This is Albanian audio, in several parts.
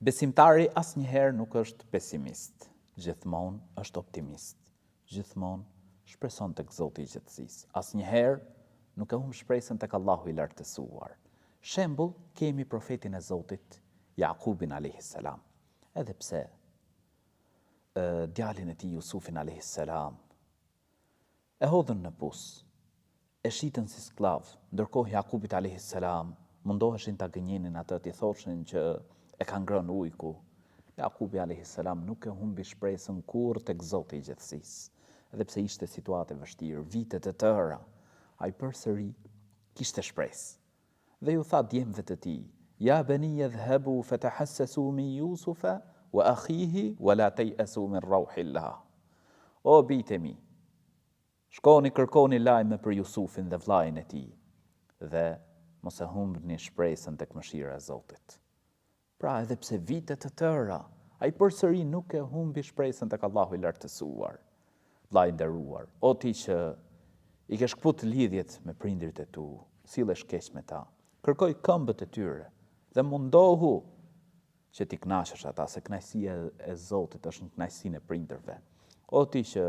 Besimtari asnjëherë nuk është pesimist, gjithmonë është optimist, gjithmonë shpreson tek Zoti i gjallësisë. Asnjëherë nuk e humb shpresën tek Allahu i lartësuar. Shembull kemi profetin e Zotit, Jakubin alayhis salam. Edhe pse djalin e tij Jusufin alayhis salam e hodhën në pus, e shitën si sklav, ndërkohë Jakubit alayhis salam mundoheshin ta gënjenin atë, t'i thoshin që e ka ngrënë ujku. Jakubi alayhis salam nuk e humbi shpresën kurrë tek Zoti i gjallësisë. Edhe pse ishte situatë e vështirë, vite të tëra, ai përsëri kishte shpresë. Dhe ju tha djemve të tij: "Ya bani yadhhabu fatahassasu min Yusufa wa akhihi wa la tayasu min rauhillah." O bijtë mi, shkoni kërkoni lajme për Jusufin dhe vllajën e tij dhe mos e humbni shpresën tek mëshira e Zotit. Pra edhe pse vite të tëra, ai përsëri nuk e humbi shpresën tek Allahu i lartësuar. Vllai i nderuar, o ti që i ke shkput lidhjet me prindrit e tu, sillesh keq me ta, kërkoj këmbët e tyre dhe mundohu që t'i kënaqësh ata, se kënaqësia e Zotit është në kënaqësinë e prindërve. O ti që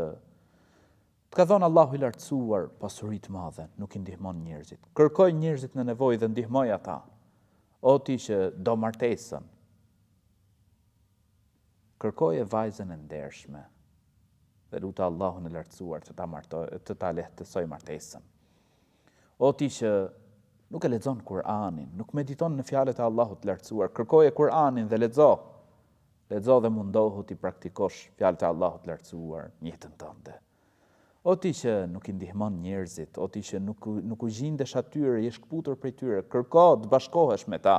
të ka dhënë Allahu i lartësuar pasuri të madhe, nuk i ndihmon njerëzit. Kërkoj njerëzit në nevojë dhe ndihmoj ata. O ti që do martesën, kërkoje vajzën e ndershme dhe lutë Allahun e lartësuar të ta lehtësoj martesën. O ti që nuk e lexon Kur'anin, nuk mediton në fjalët e Allahut të lartësuar, kërkoje Kur'anin dhe lexo. Lexo dhe mundohu t'i praktikosh fjalët e Allahut të lartësuar në jetën tënde. O ti që nuk i ndihmon njerëzit, o ti që nuk u gjendesh atyre, je shkputur prej tyre, kërko të bashkohesh me ta.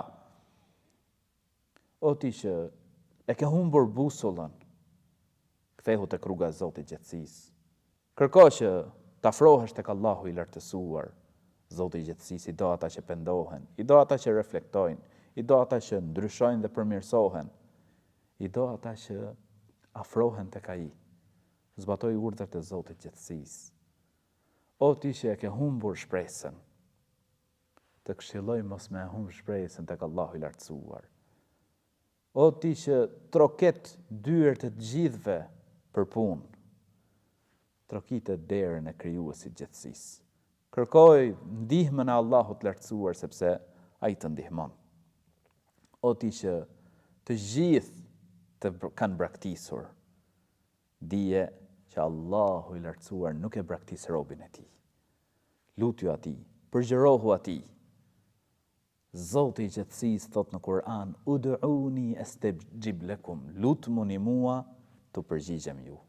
O ti që e ke humbur busullën, kthehu tek rruga e Zotit të gjallësisë. Kërko që të afrohesh tek Allahu i lartësuar. Zoti i gjallësisë i do ata që pendohen, i do ata që reflektojnë, i do ata që ndryshojnë dhe përmirësohen, i do ata që afrohen tek ai. Zbatoj urdhrat e Zotit të gjallësisë. O ti që e ke humbur shpresën, të këshilloj mos me humb shpresën tek Allahu i lartësuar. O ti që troket dyert e të gjithëve për punë, trokite derën e krijuesit të gjallësisë. Kërkoj ndihmën e Allahut të lartësuar sepse ai të ndihmon. O ti që të gjithë të kanë braktisur, dije që Allahu i lartësuar nuk e braktis robin e tij. Lutju atij, përgjërohu atij. Zoti i gjallësisë thot në Kur'an: "Ud'uni astajib lakum", lutmuni mua, t'u përgjigjem ju.